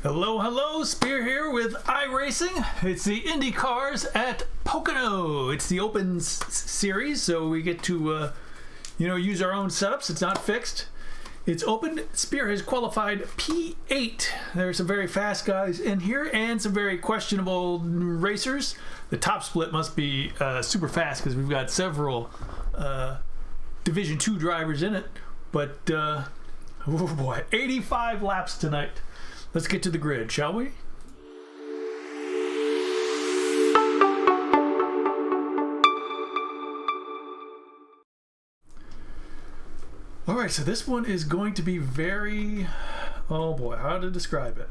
Hello, hello, Spear here with iRacing. It's the IndyCars at Pocono. It's the open series, so we get to, use our own setups. It's not fixed. It's open. Spear has qualified P8. There's some very fast guys in here and some very questionable racers. The top split must be super fast because we've got several Division 2 drivers in it. But, oh boy, 85 laps tonight. Let's get to the grid, shall we? All right, so this one is going to be very, oh boy, how to describe it?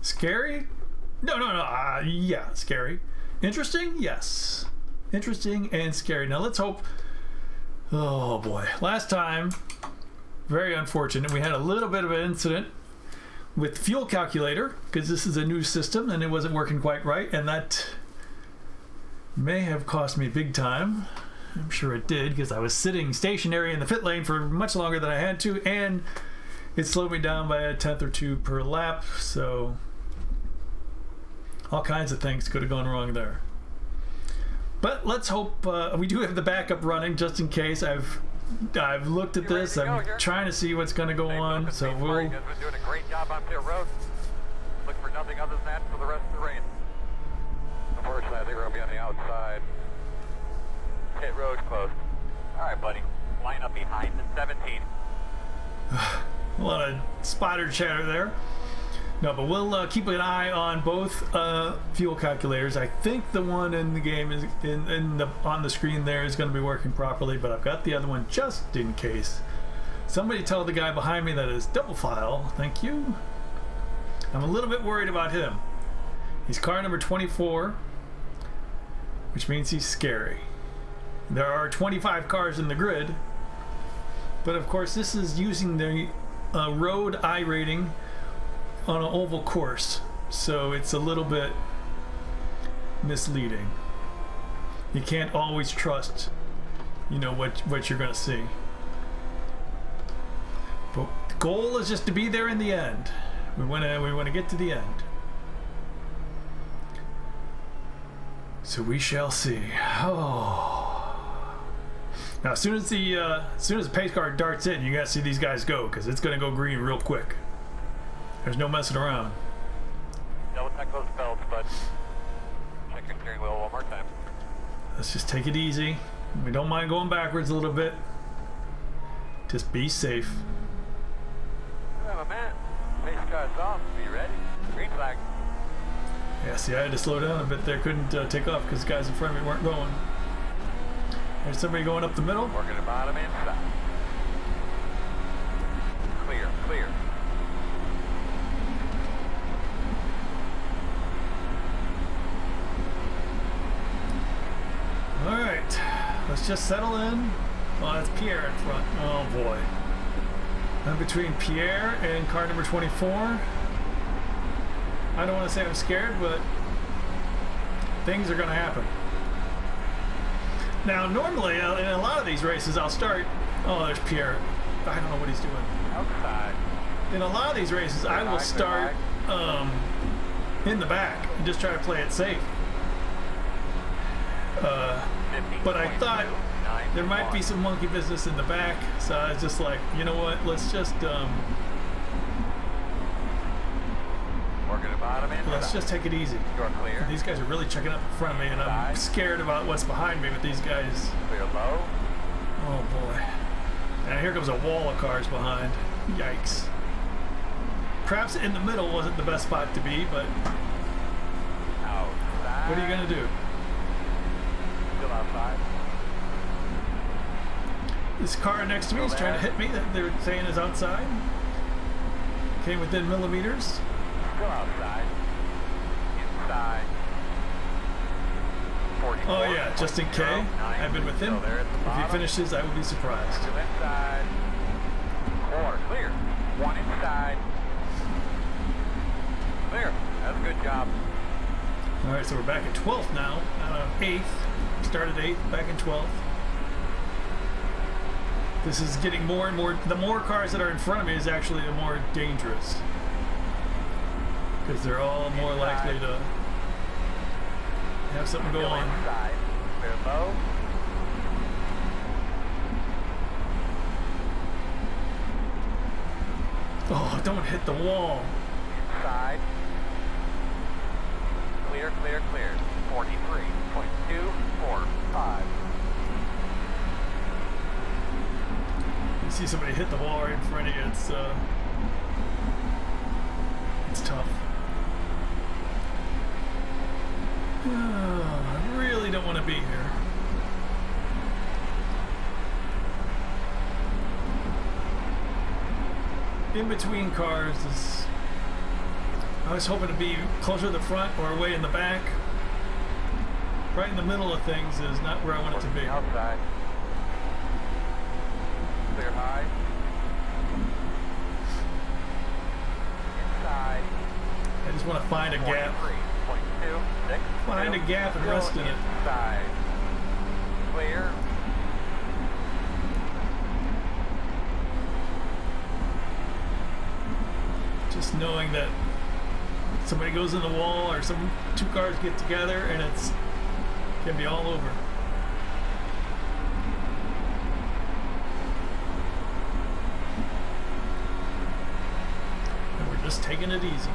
Scary? No, yeah, scary. Interesting? Yes. Interesting and scary. Now let's hope, oh boy. Last time, very unfortunate, we had a little bit of an incident with fuel calculator because this is a new system and it wasn't working quite right, and that may have cost me big time. I'm sure it did because I was sitting stationary in the pit lane for much longer than I had to, and it slowed me down by a tenth or two per lap, so all kinds of things could have gone wrong there. But let's hope we do have the backup running just in case. I've looked at this. I'm trying to see what's going to go on. So we'll. You guys have been doing a great job on pit road. Look for nothing other than that for the rest of the race. Unfortunately, I think we're going to be on the outside. Pit road closed. All right, buddy. Line up behind the 17. A lot of spotter chatter there. No, but we'll keep an eye on both fuel calculators. I think the one in the game is on the screen there is going to be working properly, but I've got the other one just in case. Somebody tell the guy behind me that is double file. Thank you. I'm a little bit worried about him. He's car number 24, which means he's scary. There are 25 cars in the grid, but of course this is using the road I rating on an oval course, so it's a little bit misleading. You can't always trust, what you're gonna see. But the goal is just to be there in the end. We wanna get to the end. So we shall see. Oh. Now, as soon as the pace car darts in, you gotta see these guys go, because it's gonna go green real quick. There's no messing around. Double check those belts, but check your steering wheel one more time. Let's just take it easy. We don't mind going backwards a little bit. Just be safe. You have a man. Pace car's off. Be ready. Green flag. Yeah, see, I had to slow down a bit there. Couldn't take off because the guys in front of me weren't going. There's somebody going up the middle. Working the bottom inside. Clear, clear. Alright, let's just settle in. Oh, that's Pierre in front. Oh boy. I'm between Pierre and car number 24. I don't want to say I'm scared, but things are going to happen. Now, normally, in a lot of these races, I'll start... Oh, there's Pierre. I don't know what he's doing. Outside. In a lot of these races, I will start in the back and just try to play it safe. But I thought there might be some monkey business in the back, so I was just like, you know what, let's just take it easy. You're clear. These guys are really checking up in front of me, and I'm scared about what's behind me with these guys. Clear low. Oh boy. And here comes a wall of cars behind. Yikes. Perhaps in the middle wasn't the best spot to be, but Outside. what are you going to do? Still outside. This car next to me is trying to hit me that they're saying is outside. Came within millimeters. Still outside. Inside. 44. Oh yeah, just in K. I've been with him. If he finishes, I will be surprised. Two inside. 4 clear. 1 inside. Clear. That's a good job. All right, so we're back at 12th now. 8th. Started 8th, back in 12th. This is getting more and more. The more cars that are in front of me is actually the more dangerous. because they're all more likely to have something go on. Inside. Clear low. Oh, don't hit the wall. Inside. Clear, clear, clear. 43.245. You see somebody hit the wall right in front of you, it's tough. I really don't want to be here. In between cars is... I was hoping to be closer to the front or way in the back. Right in the middle of things is not where I want it to be. Outside. Clear high. Inside. I just want to find a gap. 43.26. Find a gap and rest in it. Inside. Clear. Just knowing that somebody goes in the wall or two cars get together and it's can be all over. And we're just taking it easy.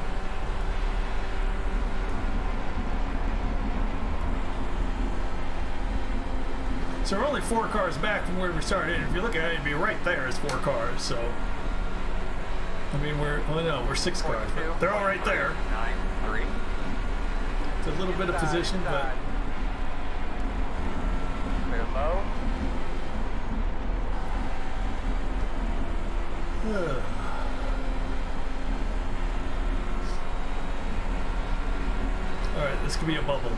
So we're only 4 cars back from where we started. If you look at it, it'd be right there as 4 cars. So, I mean, we're 6 cars. But they're all right there. 9-3. It's a little bit of position, but clear low. All right, this could be a bubble.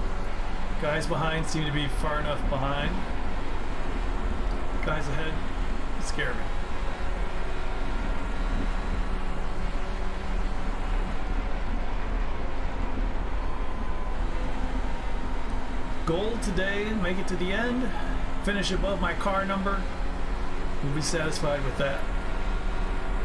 Guys behind seem to be far enough behind. Guys ahead scare me. Goal today, make it to the end, finish above my car number. We'll be satisfied with that.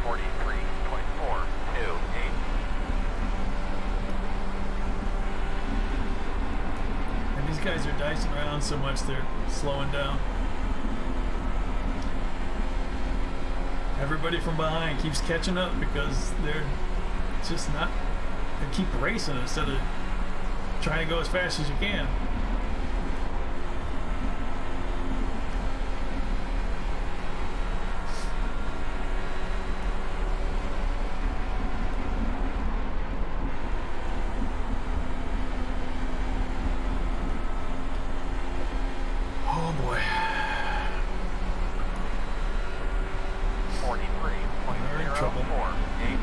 43.428. And these guys are dicing around so much they're slowing down. Everybody from behind keeps catching up because they're just not, they keep racing instead of trying to go as fast as you can. Oh boy. 43.048.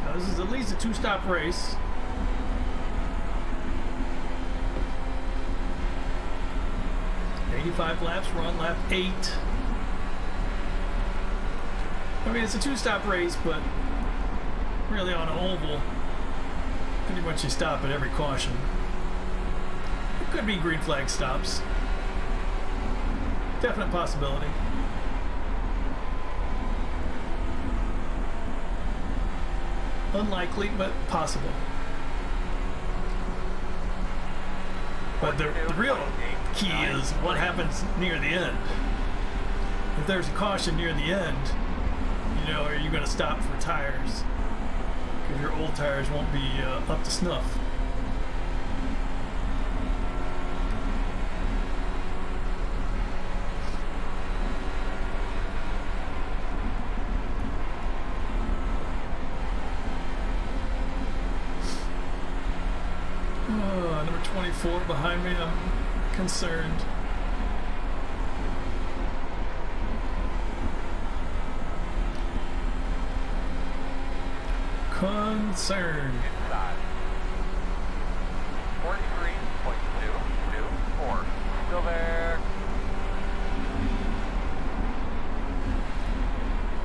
Now this is at least a 2-stop race. "85 laps, we're on lap 8. I mean, it's a 2-stop race, but really on an oval, pretty much you stop at every caution. It could be green flag stops. Definite possibility. Unlikely, but possible. But the real key is what happens near the end. If there's a caution near the end, you know, are you going to stop for tires? Because your old tires won't be up to snuff. Number 24 behind me, I'm concerned. Concerned. Inside. 43.224. Still there.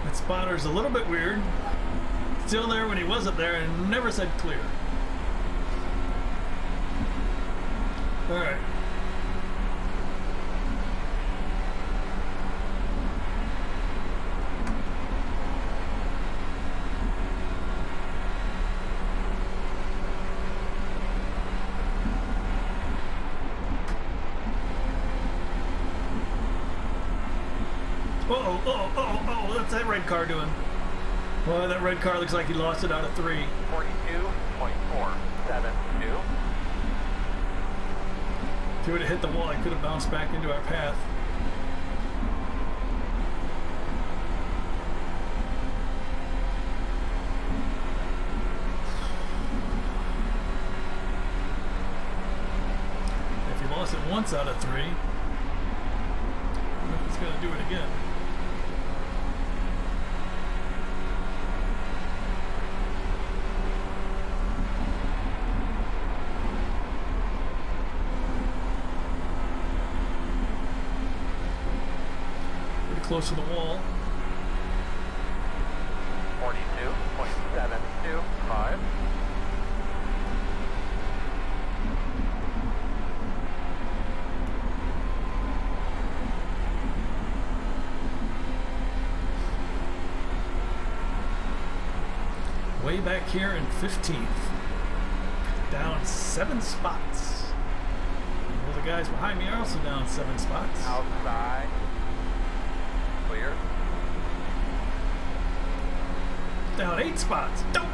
That spotter's a little bit weird. Still there when he wasn't there and never said clear. All right. oh, what's that red car doing? Well, that red car looks like he lost it out of 3. 42.472. If he would have hit the wall, he could have bounced back into our path. If he lost it once out of 3, I don't know if he's going to do it again. Close to the wall. 42.725. Way back here in 15th. Down 7 spots. Well, the guys behind me are also down 7 spots. Outside. Clear. Down 8 spots. Don't.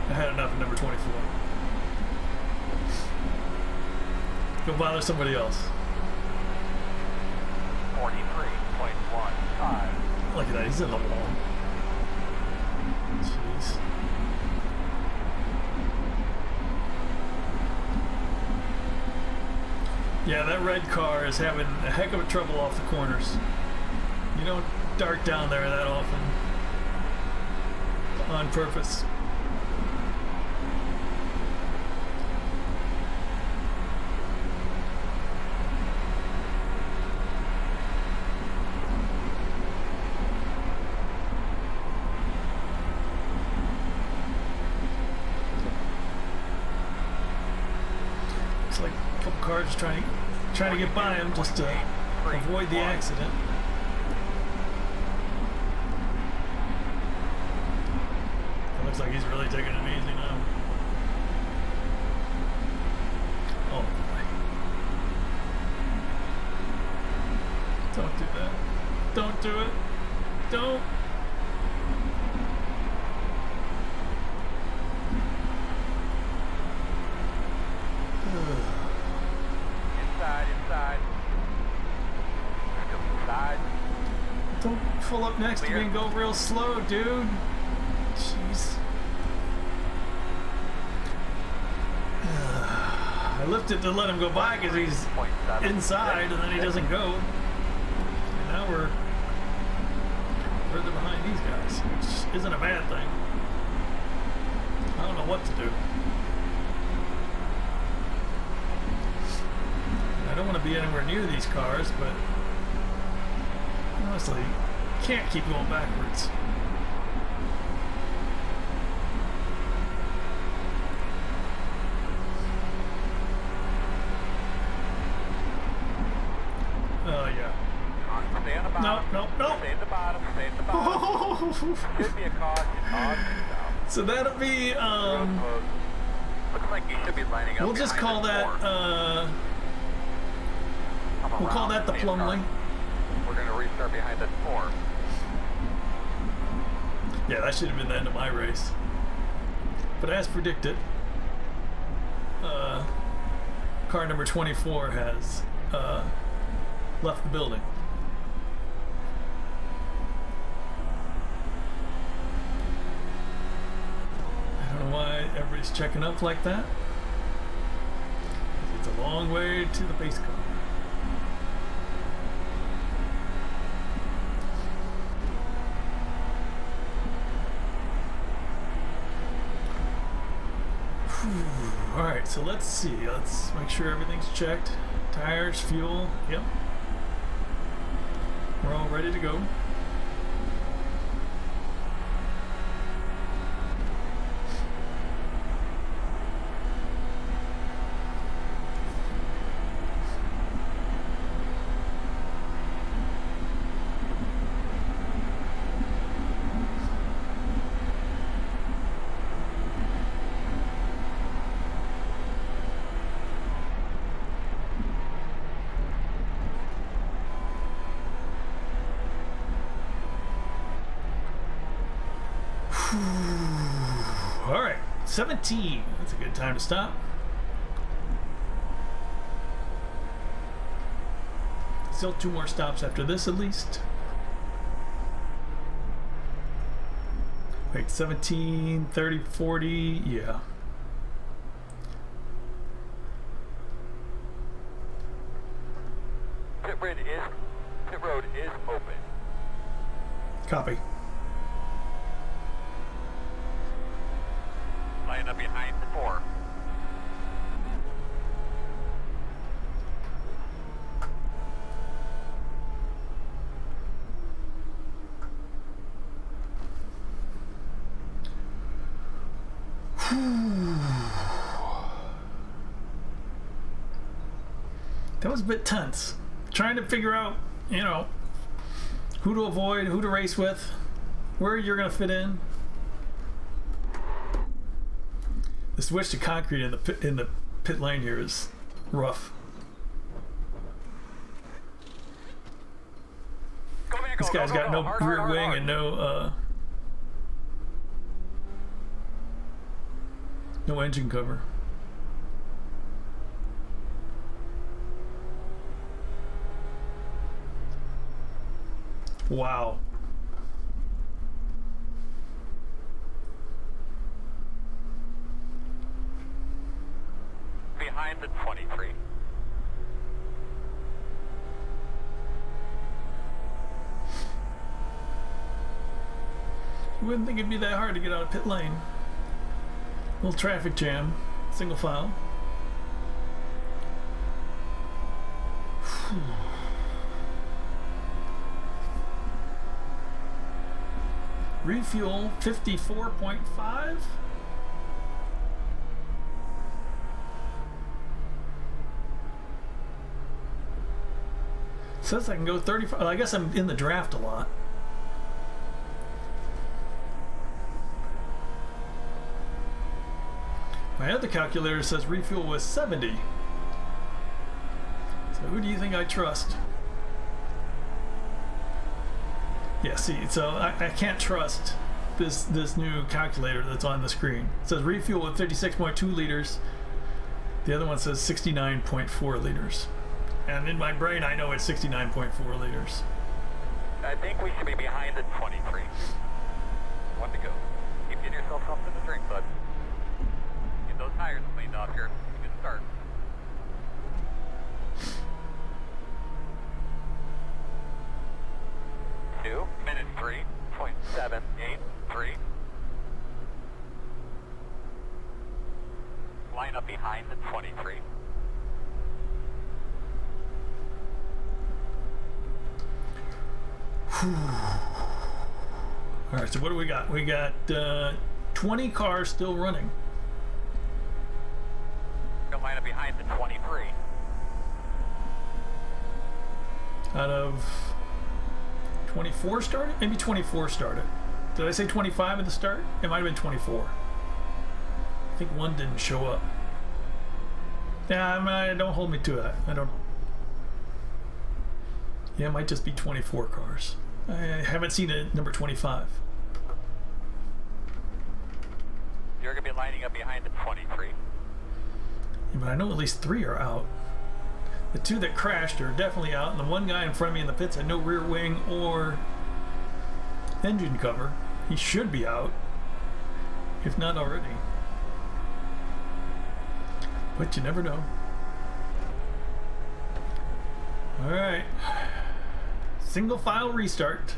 I had enough at number 24. Go bother somebody else. 43.15. Look at that, he's in the wall. Jeez. Yeah, that red car is having a heck of a trouble off the corners. You don't dart down there that often. On purpose. Looks like a couple cars trying to get by him just to avoid the accident. It looks like he's really taking it easy now. Oh boy. Don't do that. Don't do it. Don't. Inside. Still inside. Don't pull up next to me and go real slow, dude. Jeez. I lifted to let him go by because he's inside and then he doesn't go. And now we're further behind these guys, which isn't a bad thing. I don't know what to do. I don't want to be anywhere near these cars, but honestly, can't keep going backwards. Oh yeah. Stay on the bottom. No. Stay at the bottom. Should be a caution. So that'll be Looks like you should be lining up. we'll just call that we'll call that the Plumley. We're gonna restart behind that 4. Yeah, that should have been the end of my race. But as predicted, car number 24 has left the building. I don't know why everybody's checking up like that. It's a long way to the base car. Alright, so let's see. Let's make sure everything's checked. Tires, fuel, yep. We're all ready to go. All right, 17. That's a good time to stop. Still 2 more stops after this, at least. Wait, 17, 30, 40, yeah. Pit road is open. Copy. Line up behind the 4. That was a bit tense. Trying to figure out, you know, who to avoid, who to race with, where you're going to fit in. The switch to concrete in the pit lane here is rough. This guy's got no rear wing and no engine cover. Wow. Behind the 23. You wouldn't think it'd be that hard to get out of pit lane. Little traffic jam, single file. Refuel 54.5. Says I can go 35. I guess I'm in the draft a lot. My other calculator says refuel was 70. So who do you think I trust? Yeah, see, so I can't trust this new calculator that's on the screen. It says refuel with 56.2 liters. The other one says 69.4 liters. And in my brain, I know it's 69.4 liters. I think we should be behind the 23. 1 to go. Keep getting yourself up to the drink, bud. Get those tires cleaned off here. Good start. Minute 3.783. Line up behind the 23. All right, so what do we got? We got 20 cars still running. Gonna line up behind the 23. Out of 24 started? Maybe 24 started. Did I say 25 at the start? It might have been 24. I think one didn't show up. Yeah, don't hold me to that. I don't know. Yeah, it might just be 24 cars. I haven't seen it number 25. You're going to be lining up behind the 23. Yeah, but I know at least 3 are out. The 2 that crashed are definitely out, and the one guy in front of me in the pits had no rear wing or engine cover. He should be out, if not already. But you never know. All right. Single file restart.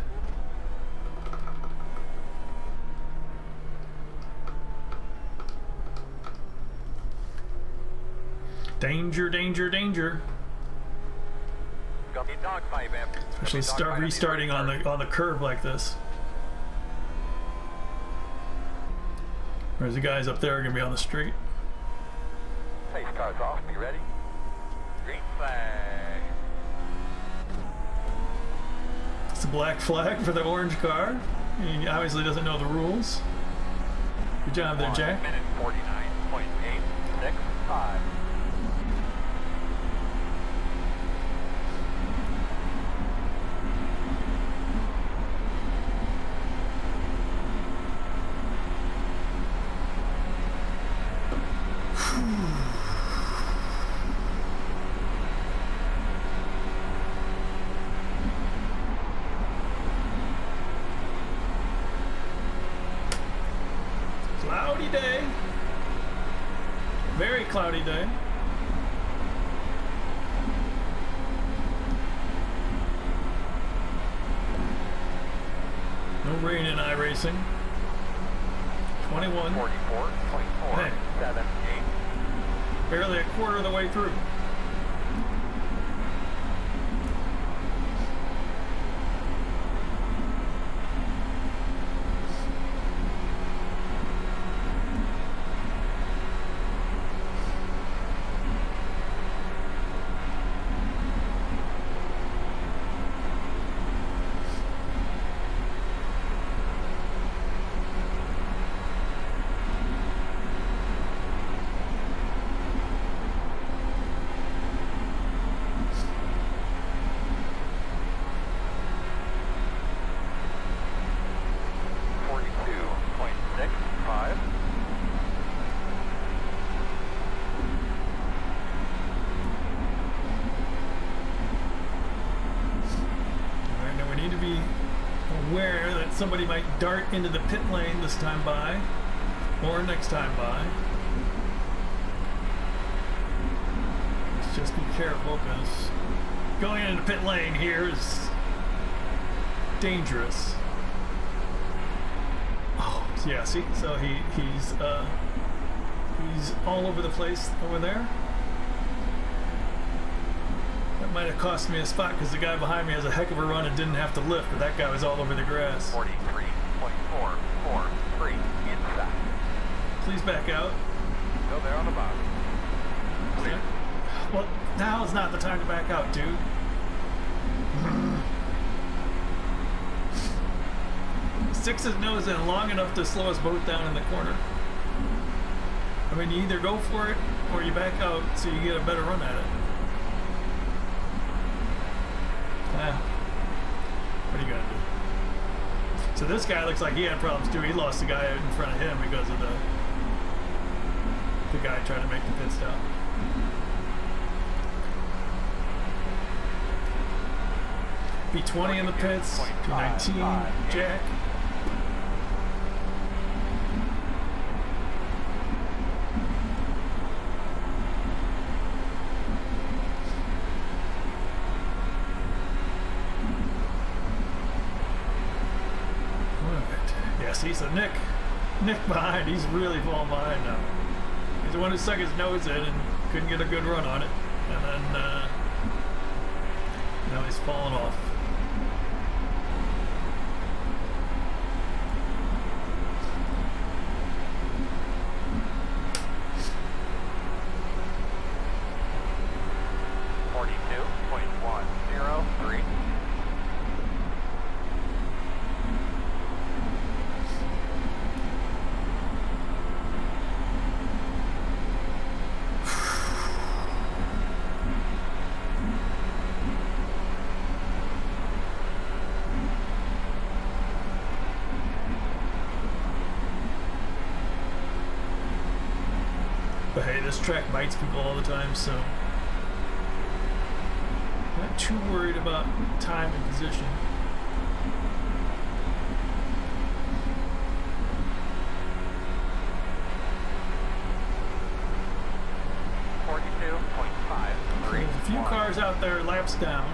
Danger, danger, danger. Gonna be dogfight, man. Especially start restarting on the curve like this. Whereas the guys up there are gonna be on the street. Pace car's off. Be ready. Green flag. It's a black flag for the orange car. He obviously doesn't know the rules. Good job there, Jack. 1 minute 49.865. cloudy day. No rain in iRacing. 21. 44, 24, Hey. 7, 8. Barely a quarter of the way through. Aware that somebody might dart into the pit lane this time by, or next time by. Let's just be careful, because going into pit lane here is dangerous. Oh, yeah, see? So he's all over the place over there. Might have cost me a spot because the guy behind me has a heck of a run and didn't have to lift, but that guy was all over the grass. 43.443 inside. Please back out. Go there on the bottom. Clear. Well, now is not the time to back out, dude. Sticks his nose in long enough to slow us both down in the corner. I mean, you either go for it or you back out so you get a better run at it. What are you gonna do? So this guy looks like he had problems too. He lost the guy in front of him because of the guy trying to make the pit stop. P20 in the pits, P19, Jack. See, so Nick behind, he's really falling behind now. He's the one who stuck his nose in and couldn't get a good run on it. And then, now he's falling off. But hey, this track bites people all the time, so not too worried about time and position. There's a few cars out there laps down,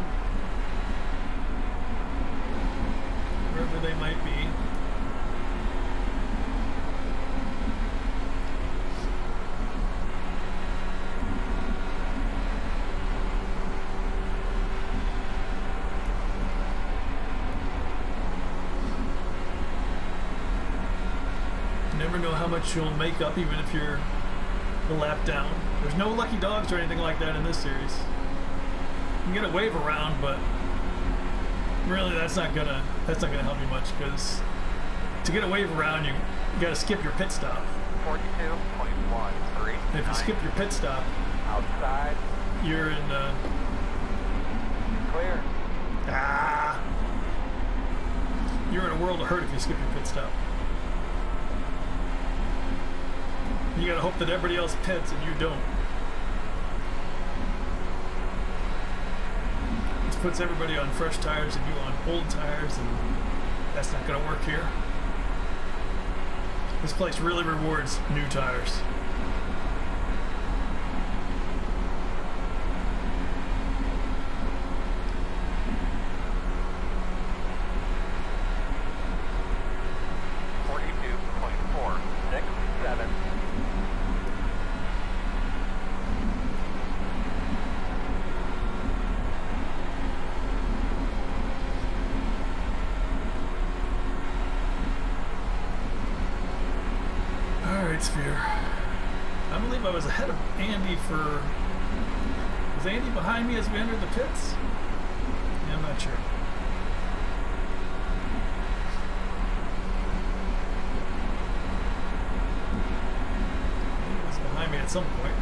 wherever they might be. Never know how much you'll make up even if you're a lap down. There's no lucky dogs or anything like that in this series. You can get a wave around, but really that's not gonna help you much, because to get a wave around you gotta skip your pit stop. 42.13. If you skip your pit stop, outside, you're in clear. You're in a world of hurt if you skip your pit stop. You gotta hope that everybody else pits and you don't. This puts everybody on fresh tires and you on old tires, and that's not gonna work here. This place really rewards new tires. right, Sphere. I believe I was ahead of Andy for... Was Andy behind me as we entered the pits? Yeah, I'm not sure. He was behind me at some point.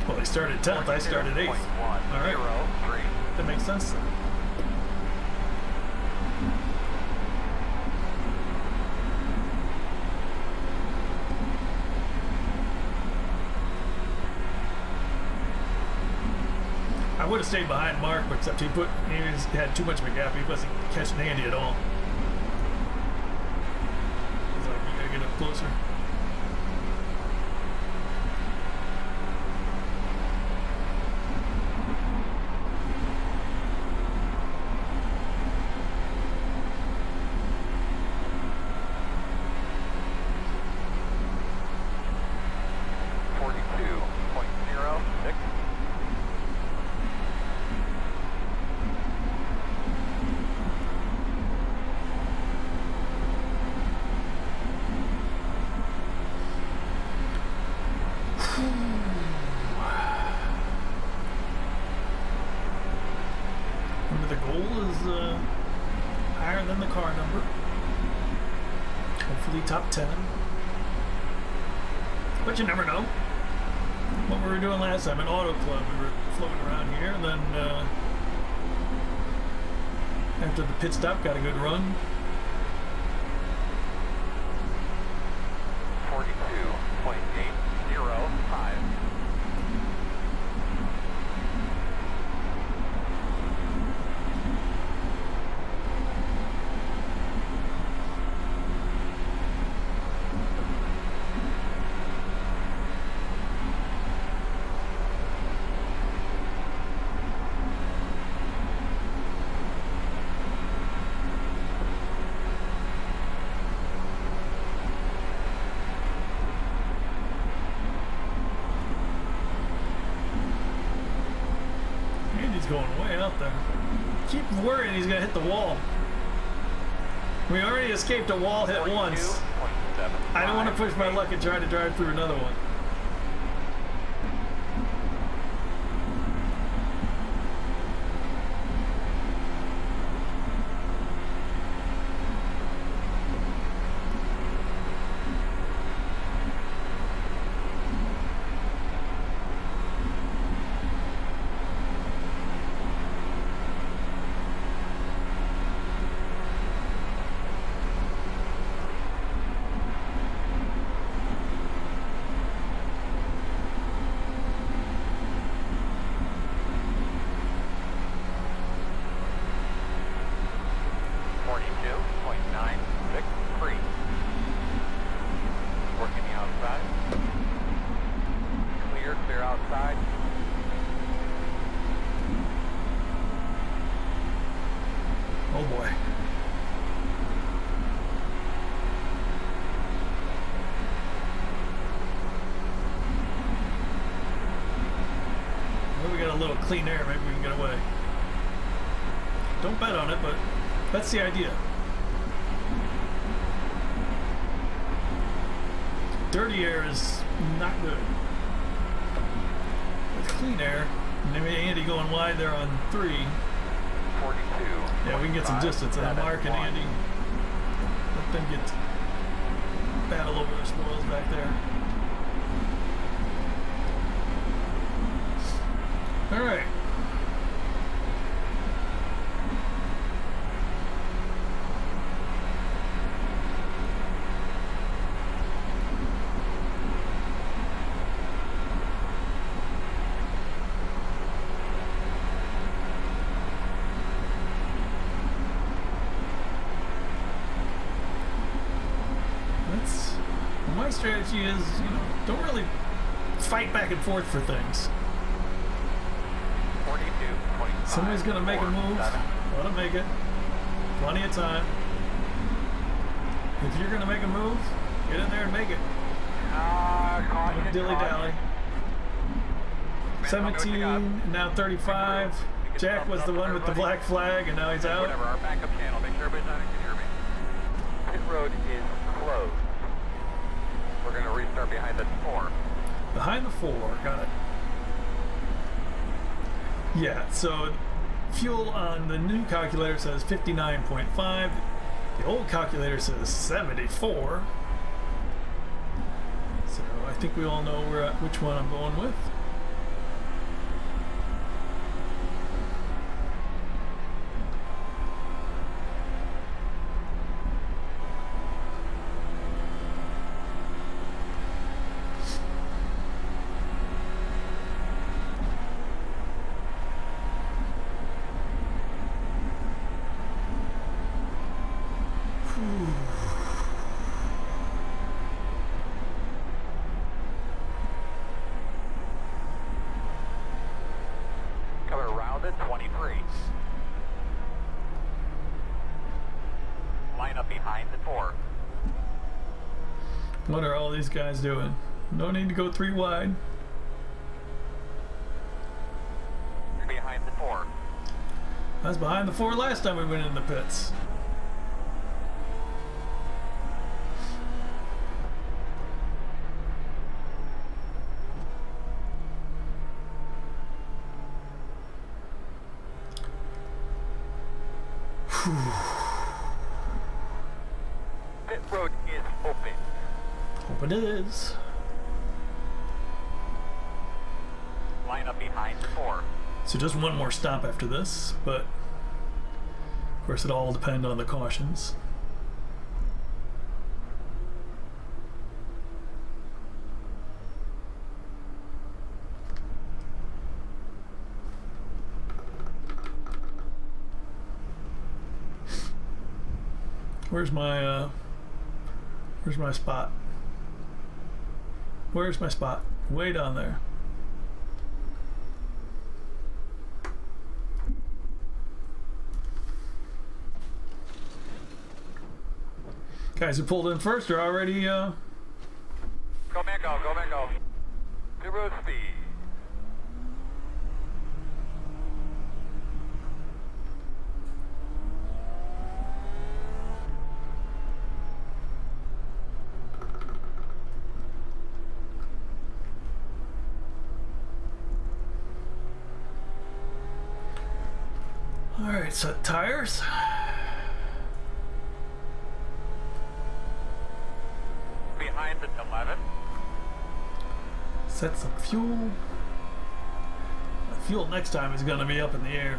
Well, they started 10th, I started 8th. Alright. That makes sense then. I would have stayed behind Mark, except he had too much of a gap. He wasn't catching Andy at all. He's like, you gotta get up closer. Remember, the goal is higher than the car number. Hopefully top 10. But you never know. What we were doing last time in Auto Club, we were floating around here, and then after the pit stop, got a good run. 42.805. Going way out there. Keep worrying he's gonna hit the wall. We already escaped a wall hit once. I don't want to push my luck and try to drive through another one. Oh boy. Well, we got a little clean air, maybe we can get away. Don't bet on it, but that's the idea. Dirty air is not good. With clean air, and maybe Andy going wide there on 3. 42. Yeah, we can get some distance on Mark and Andy. Let them get battle over their spoils back there. All right. My strategy is, don't really fight back and forth for things. 42.5. Somebody's gonna make a move. Let them make it. Plenty of time. If you're gonna make a move, get in there and make it. Don't dilly-dally. 17, now 35. Jack was the one with the black flag, and now he's out. Whatever, our backup channel. Make sure everybody's on it. Can you hear me? Pit road is closed. We're going to restart behind the 4. Behind the 4, got it. Yeah, so fuel on the new calculator says 59.5. The old calculator says 74. So I think we all know which one I'm going with. Coming around at 23. Line up behind the 4. What are all these guys doing? No need to go 3 wide. Behind the 4. I was behind the 4 last time we went in the pits. Pit road is open. Open it is. Line up behind the 4. So just one more stop after this, but of course it all depends on the cautions. Where's my spot? Where's my spot? Way down there. Guys who pulled in first are already Go man go, go man go. 0 speed. Alright, set tires. Behind the 11. Set some fuel. The fuel next time is going to be up in the air.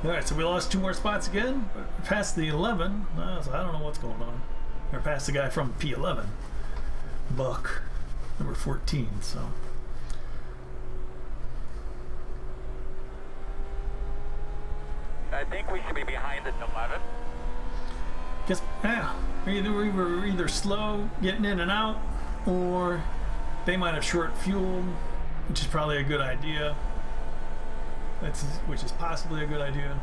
Alright, so we lost 2 more spots again. Past the 11. So I don't know what's going on. Or past the guy from P11. Buck. Number 14, so. I think we should be behind the 11. Guess, yeah. We were either slow getting in and out, or they might have short fuel, which is probably a good idea. Which is possibly a good idea.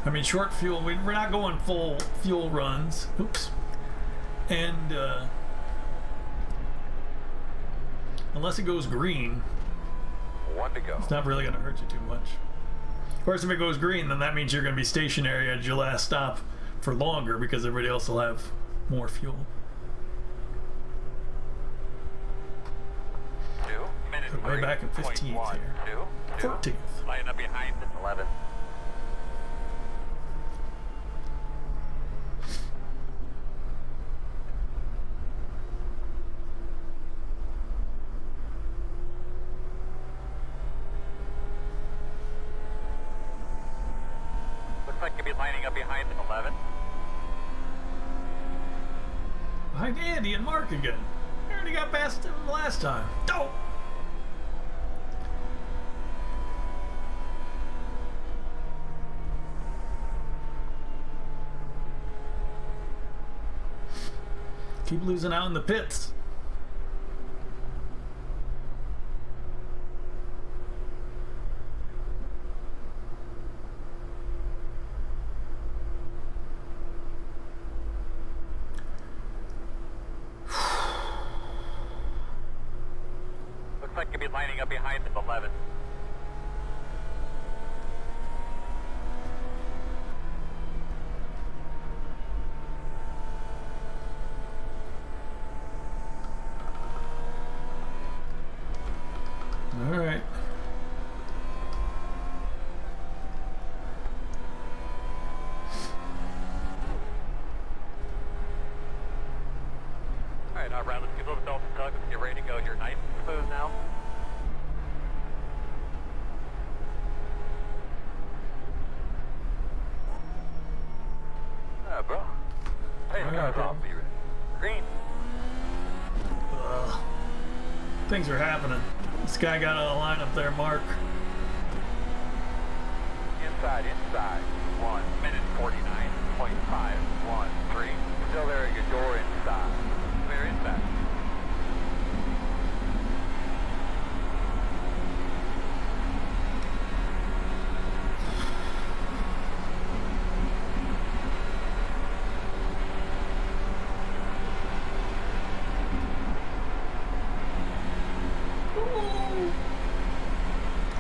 I mean, short fuel, we're not going full fuel runs. Oops. And unless it goes green, 1 to go. it's not really going to hurt you too much. Of course, if it goes green, then that means you're going to be stationary at your last stop for longer because everybody else will have more fuel. 2 minutes. So way back in 15th here. 14th. Line up behind the 11. Looks like you'll be lining up behind the 11. Behind Andy and Mark again. I already got past him last time. Don't! Keep losing out in the pits. going to be lining up behind the 11. All right. All right, Brad, let's get a little belt and tug. Let's get ready to go here. Nice and smooth now. Bro. Hey, All right, car's bro. off. Green. Ugh. Things are happening. This guy got out of line up there, Mark. Inside. 1 minute 49.513. Still there at your door inside. Clear inside.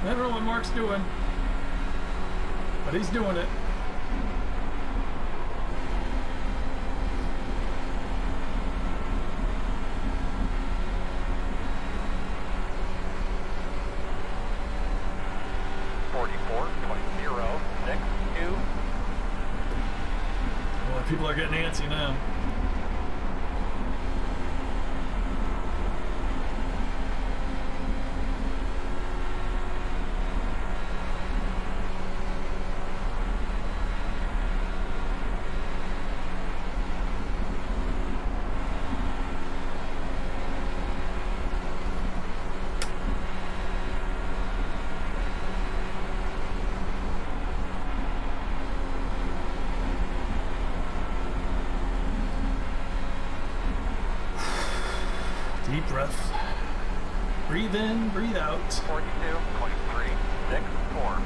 I don't know what Mark's doing, but he's doing it. Well, people are getting antsy now. Deep breath. Breathe in, breathe out. 42.364.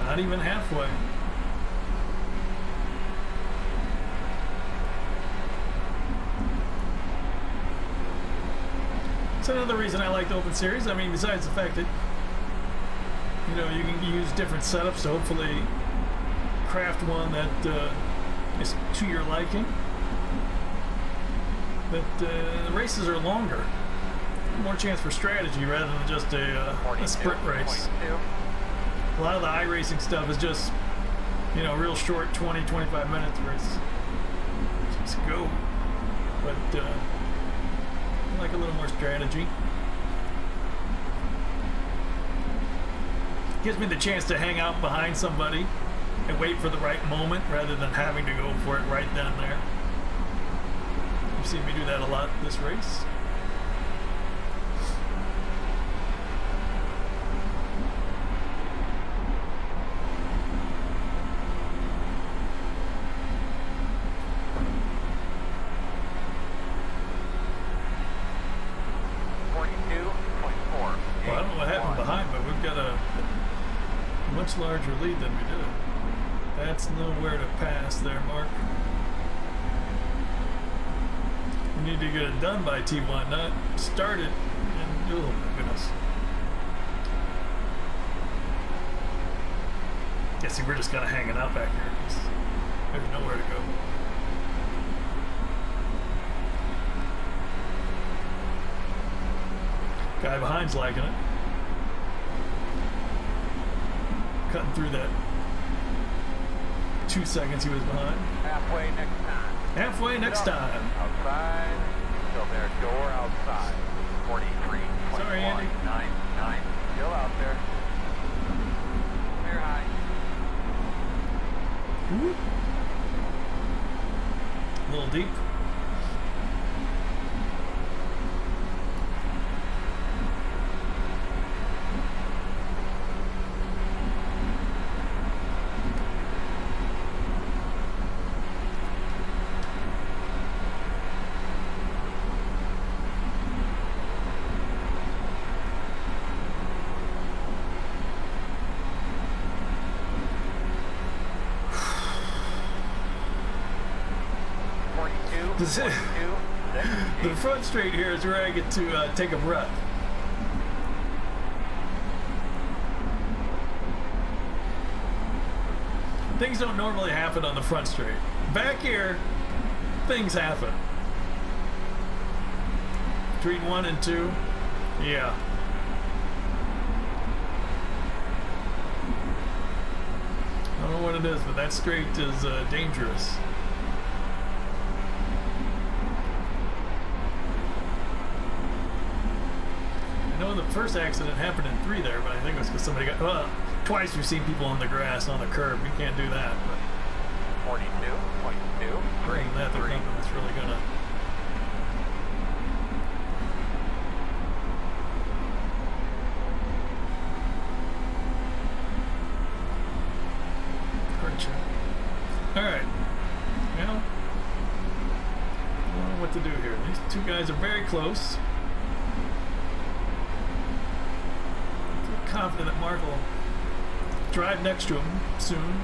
Not even halfway. It's another reason I like the Open Series. I mean, besides the fact that, you know, you can use different setups to hopefully craft one that is to your liking. But the races are longer. More chance for strategy rather than just a sprint race. A lot of the iRacing stuff is just, you know, real short 20, 25 minutes where it's just go. But I like a little more strategy. Gives me the chance to hang out behind somebody and wait for the right moment rather than having to go for it right then and there. You've seen me do that a lot this race. Well, I don't know what happened behind, but we've got a much larger lead than we did. That's nowhere to pass there, Mark. We need to get it done by T1, not start it. And, oh my goodness. Yeah, see, we're just kind of hanging out back here because there's nowhere to go. Guy behind's liking it. Cutting through that 2 seconds he was behind. Halfway next time. Halfway next time. Outside. Still there. Door outside. 43.199. Sorry, Andy. Still out there. Clear high. Whoop. A little deep. The front straight here is where I get to take a breath. Things don't normally happen on the front straight. Back here, things happen. Between 1 and 2, yeah. I don't know what it is, but that straight is dangerous. I know the first accident happened in 3 there, but I think it was because somebody got... Well, twice we've seen people on the grass, on the curb. You can't do that, but... 42.2, 3, that, there's nothing that's really gonna... hurt you. Alright. Well, I don't know what to do here. These two guys are very close. I feel confident that Mark will drive next to him soon.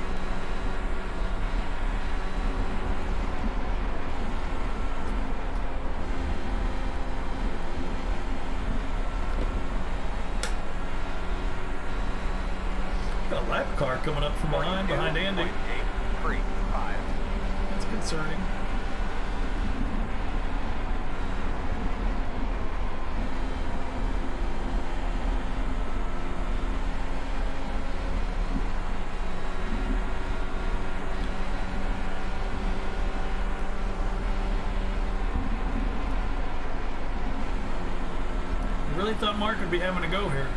Got a lap car coming up from behind Andy. 835. That's concerning. I really thought Mark would be having a go here.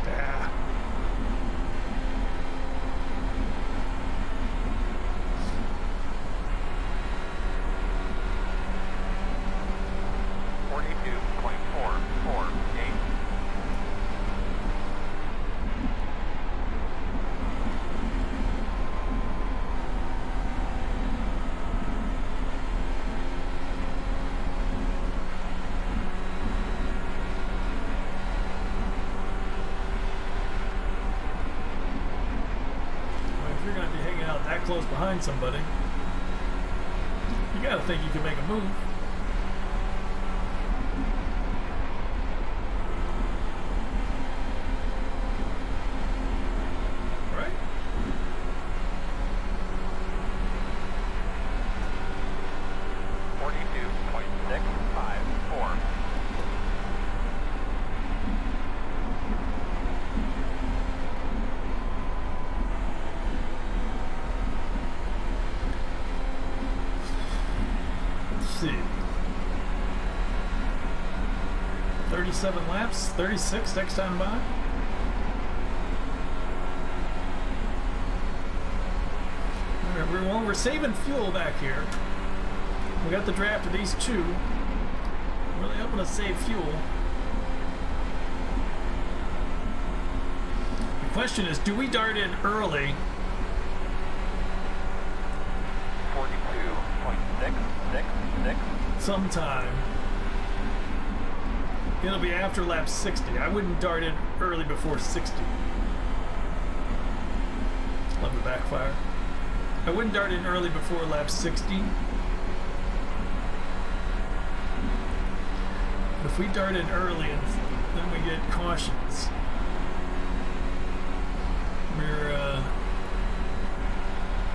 Ah. If you're going to be hanging out that close behind somebody, you got to think you can make a move. Right? Let's see. 37 laps, 36 next time by. Well, we're saving fuel back here. We got the draft of these two. Really helping us save fuel. The question is, do we dart in early? 42.666. Sometime. It'll be after lap 60. I wouldn't dart in early before 60. Love the backfire. I wouldn't dart in early before lap 60. If we dart in early and then we get cautions,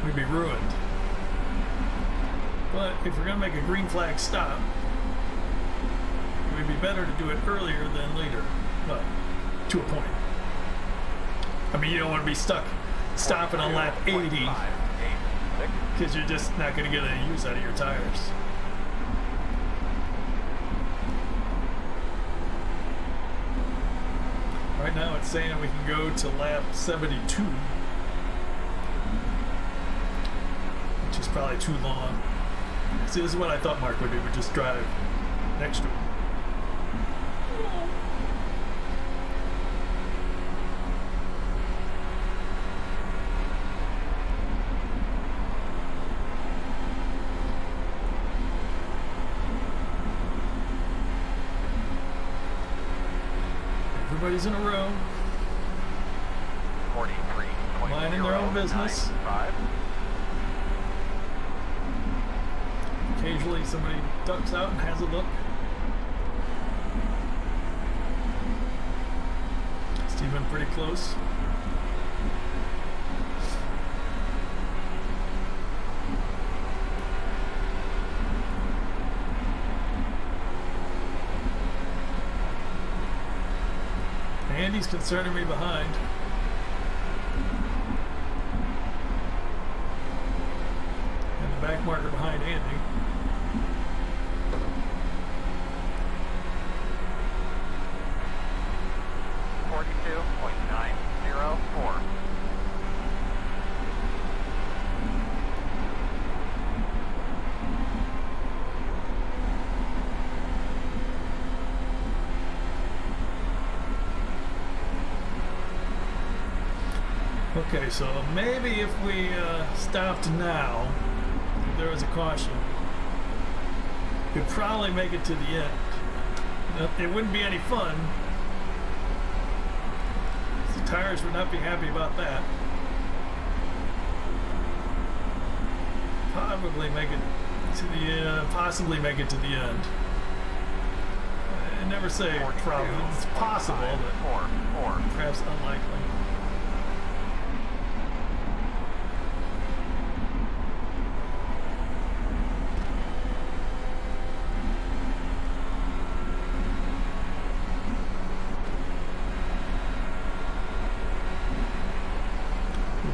we'd be ruined. But if we're going to make a green flag stop, it would be better to do it earlier than later. Well, to a point. I mean, you don't want to be stuck stopping on lap 80 because you're just not going to get any use out of your tires. Right now it's saying we can go to lap 72, which is probably too long. See, this is what I thought Mark would do, would just drive next to him. Everybody's in a row. Minding their own business. Occasionally somebody ducks out and has a look. Steven pretty close. Andy's concerning me behind. And the back marker behind Andy. Okay, so maybe if we stopped now, if there was a caution, we'd probably make it to the end. It wouldn't be any fun. The tires would not be happy about that. Probably make it to the possibly make it to the end. I never say probably. It's possible, but perhaps unlikely.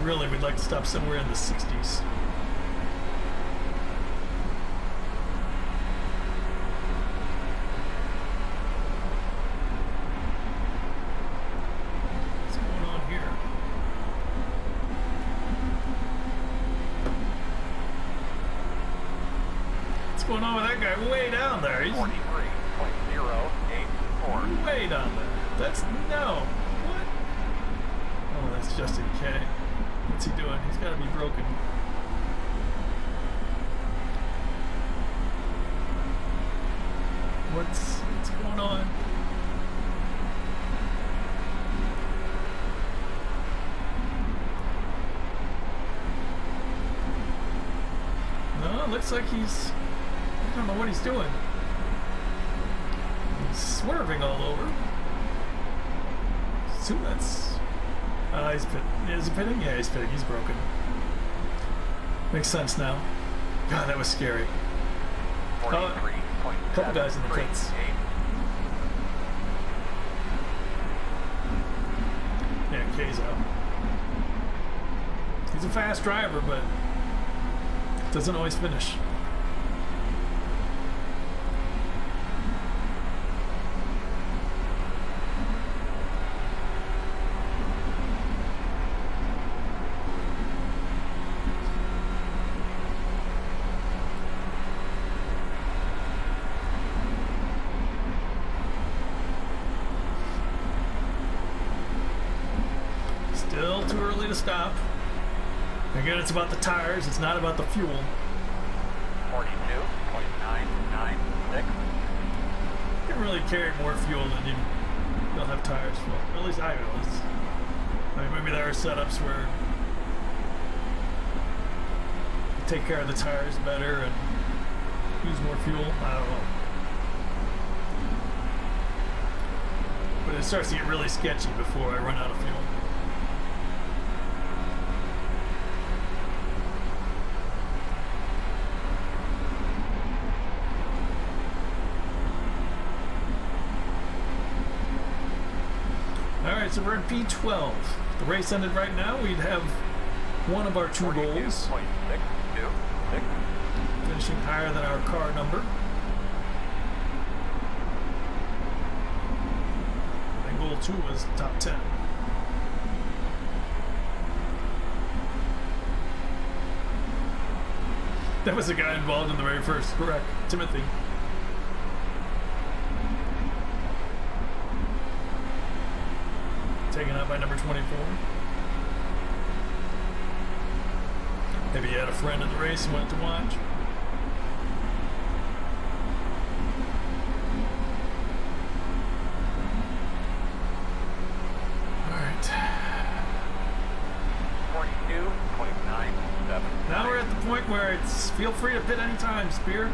Really, we'd like to stop somewhere in the 60s. What's going on here? What's going on with that guy way down there? He's 43.084. way down there. That's no. What? Oh, that's Justin K. What's he doing? He's got to be broken. What's going on? No, it looks like he's... I don't know what he's doing. He's swerving all over. So that's... he's pitting. Is he pitting? Yeah, he's pitting. He's broken. Makes sense now. God, that was scary. Couple guys in the pits. Yeah, K's out. He's a fast driver, but doesn't always finish. Still too early to stop. Again, it's about the tires, it's not about the fuel. 42.996. You can really carry more fuel than you'll have tires for. At least I will. I mean, maybe there are setups where you take care of the tires better and use more fuel. I don't know. But it starts to get really sketchy before I run out of fuel. Alright, so we're in P12. If the race ended right now, we'd have one of our two goals. Finishing higher than our car number. And goal 2 was top 10. That was the guy involved in the very first wreck, Timothy. Taken out by number 24. Maybe he had a friend in the race and went to watch. Alright. Now we're at the point where it's feel free to pit anytime, Spear.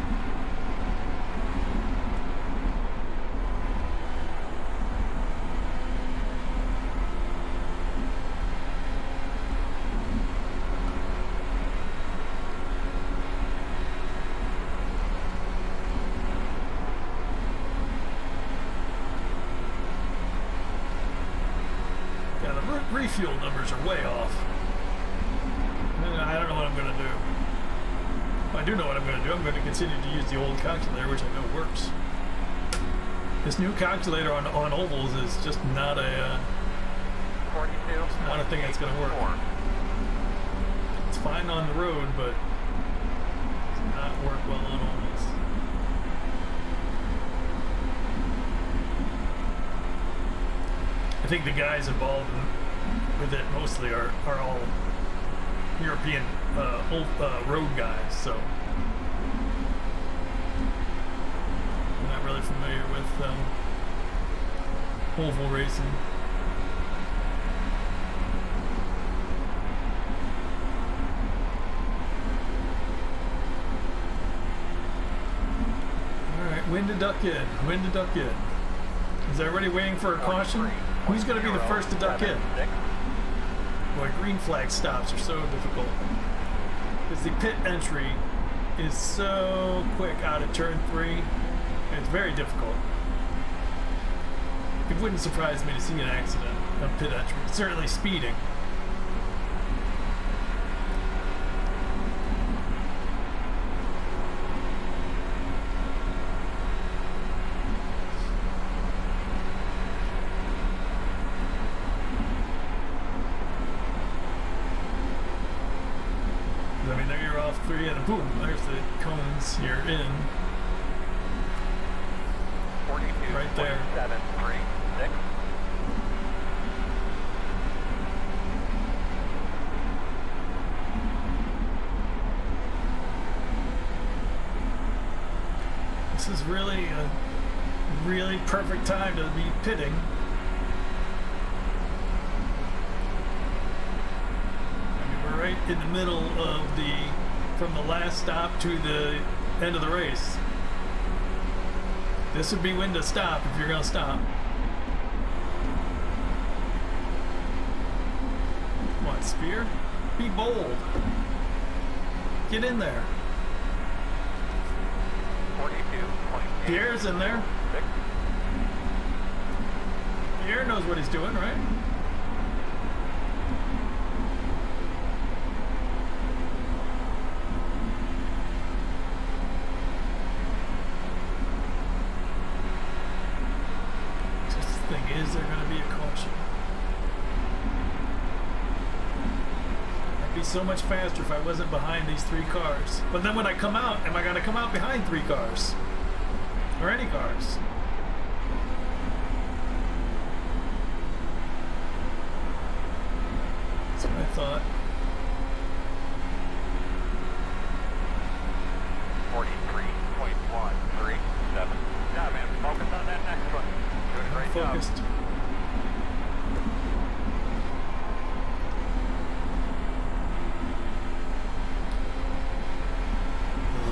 Yeah, the refuel numbers are way off. I don't know what I'm going to do. I do know what I'm going to do. I'm going to continue to use the old calculator, which I know works. This new calculator on ovals is just not a thing that's going to work. It's fine on the road, but it does not work well on ovals. I think the guys involved with it mostly are all European road guys, so I'm not really familiar with oval racing. Alright, when to duck in? When to duck in? Is everybody waiting for a caution? Who's going to be the first to duck in? Boy, green flag stops are so difficult. Because the pit entry is so quick out of turn 3. It's very difficult. It wouldn't surprise me to see an accident of pit entry. Certainly speeding. I mean, there you're off 3 and boom, there's the cones, you're in. 42, right there. 7, 3, 6. This is really a really perfect time to be pitting. Right in the middle of from the last stop to the end of the race. This would be when to stop if you're going to stop. What, Spear? Be bold. Get in there. 42, 28. Pierre's in there. 6. Pierre knows what he's doing, right? Is there going to be a caution? I'd be so much faster if I wasn't behind these 3 cars. But then when I come out, am I going to come out behind 3 cars? Or any cars? That's what I thought. 43.137. Yeah, man, focus on that next one. Doing a great Focused. job.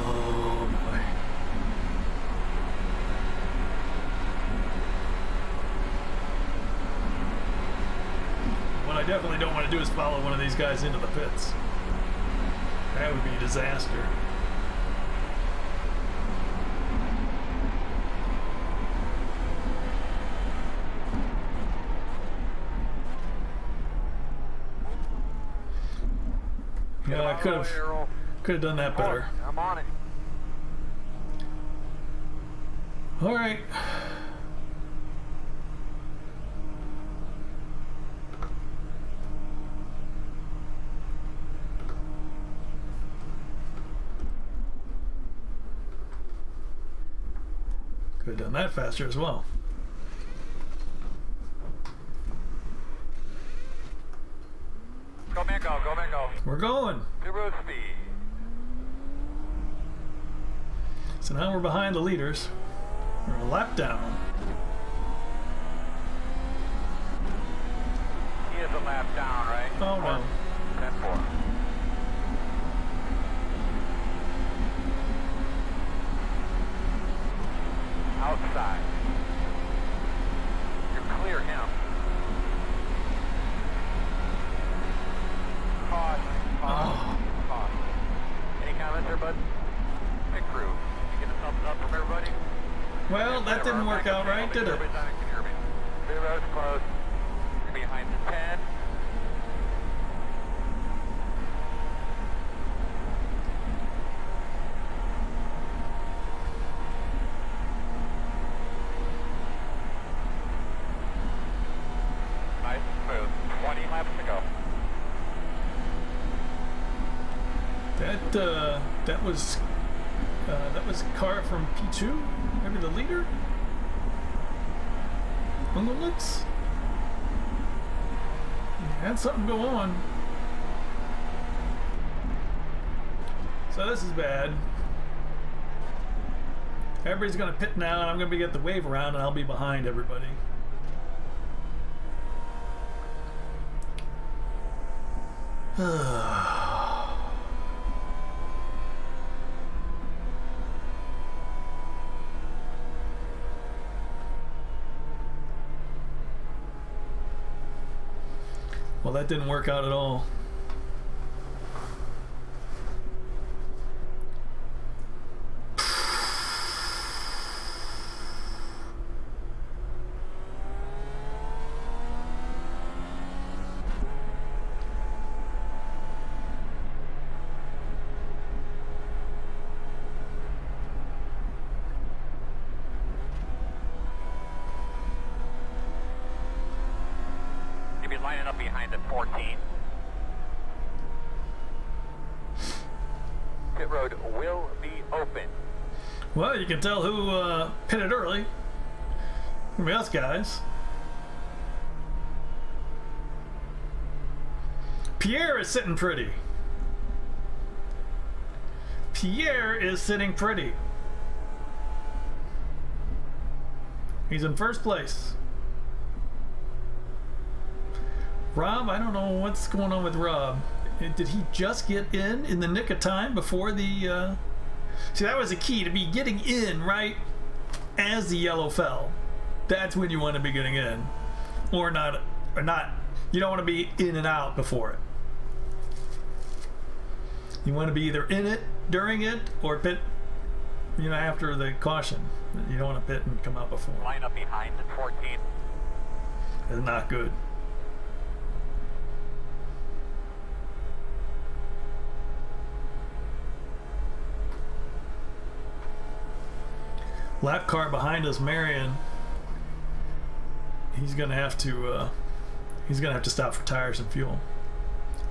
Oh boy. What I definitely don't want to do is follow one of these guys into the pits. That would be a disaster. Yeah, I could have done that better. I'm on it. All right. Could have done that faster as well. Go man, go, go man, go. We're going. 0 speed. So now we're behind the leaders. We're a lap down. He is a lap down, right? Oh no. 10-4. didn't work out right, did it? Pit road's closed. You're behind the 10. Nice, smooth. 20 laps to go. That was a car from P2, maybe the leader on the looks. He had something go on. So this is bad. Everybody's gonna pit now, and I'm gonna be get the wave around, and I'll be behind everybody. Well, that didn't work out at all. Lining up behind at 14. Pit road will be open. Well, you can tell who pitted early. Gonna be us guys. Pierre is sitting pretty. Pierre is sitting pretty. He's in first place. Rob, I don't know what's going on with Rob. Did he just get in the nick of time before the... See, that was the key, to be getting in right as the yellow fell. That's when you want to be getting in. Or not. You don't want to be in and out before it. You want to be either in it, during it, or pit, after the caution. You don't want to pit and come out before. Line up behind at 14. It's not good. Lap car behind us, Marion. He's gonna have to stop for tires and fuel.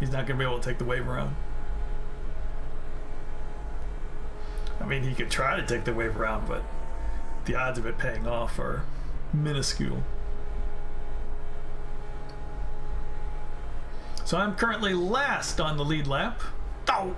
He's not gonna be able to take the wave around. I mean, he could try to take the wave around, but the odds of it paying off are minuscule. So I'm currently last on the lead lap. Oh!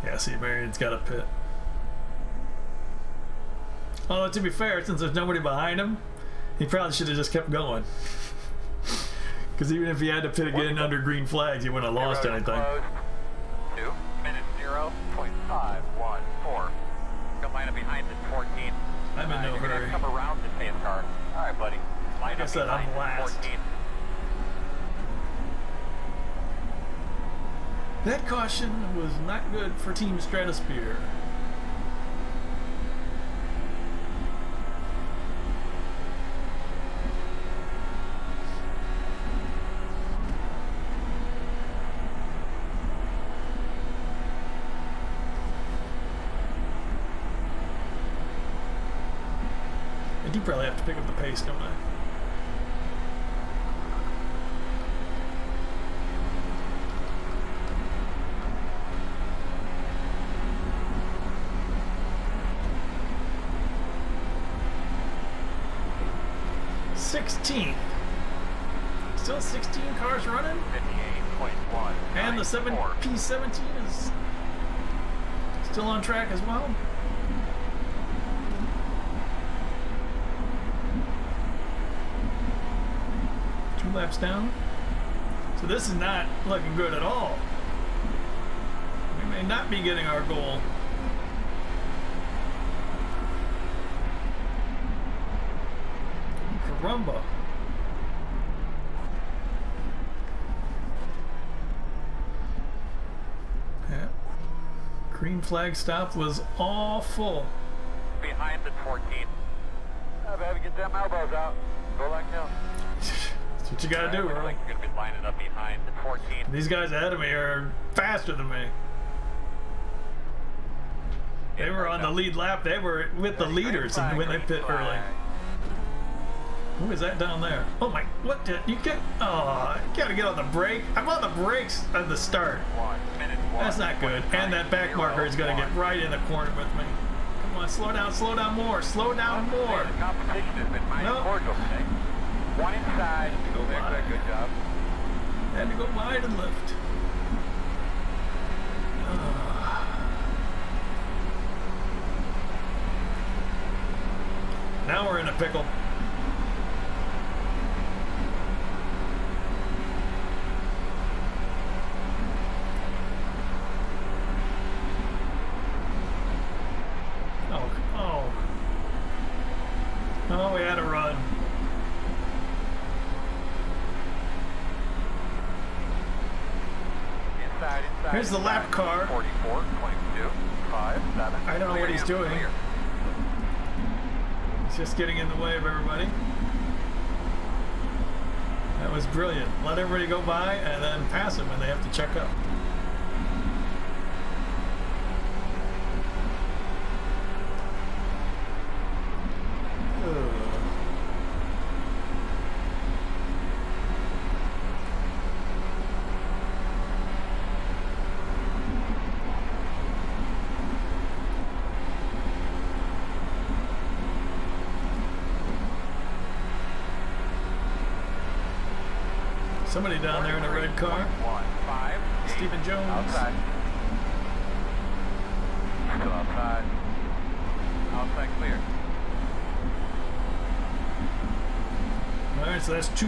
Yeah, see, Marion's got a pit. Although, to be fair, since there's nobody behind him, he probably should have just kept going. Because even if he had to pit again under green flags, he wouldn't have lost anything. 2:04. Got line up behind at 14. I'm in no hurry. Come around the same car. All right, buddy. Line like I said, I'm last. 14. That caution was not good for Team TheSpear. I do probably have to pick up the pace, don't I? Still 16 cars running. 58.1. And the P17 is still on track as well. Two laps down. So this is not looking good at all. We may may not be getting our goal. Caramba. Yeah. Green flag stop was awful. Behind the 14. I better get them elbows out. Go like him. That's what you gotta do, bro. Like you're gonna be lining up behind the 14. These guys ahead of me are faster than me. They were on the lead lap. They were with the leaders when they pit early. Who is that down there? Oh my, what did you get? Oh, you gotta get on the brake. I'm on the brakes at the start. That's not good. And that back marker is gonna get right in the corner with me. Come on, slow down more, slow down more. The competition has been mighty cordial today. One inside. Go back, good job. Had to go wide and lift. Now we're in a pickle. Oh, we had a run. Inside. Here's the lap car. 44, 22, 5, 7. I don't know what he's doing. Clear. He's just getting in the way of everybody. That was brilliant. Let everybody go by and then pass him when they have to check up. Somebody down there in a red car. 5, Stephen Jones. Outside. Still outside. Outside clear. All right, so that's 2.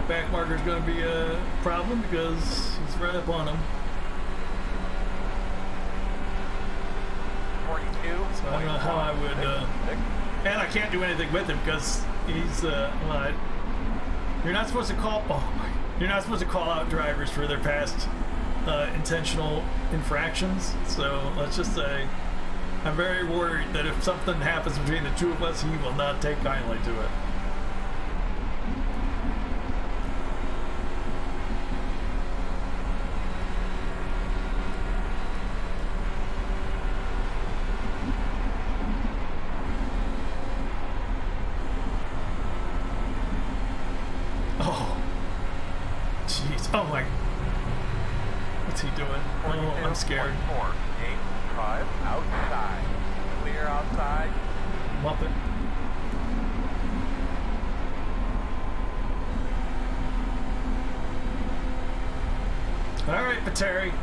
Back marker is going to be a problem because he's right up on him. 42. So I don't know how I would. And I can't do anything with him because he's. Well, you're not supposed to call. Oh my! You're not supposed to call out drivers for their past intentional infractions. So let's just say, I'm very worried that if something happens between the two of us, he will not take kindly to it. Oh my. What's he doing? Oh, I'm scared. 4, 8, 5, outside. Clear outside. Muppet. Alright, Pateri.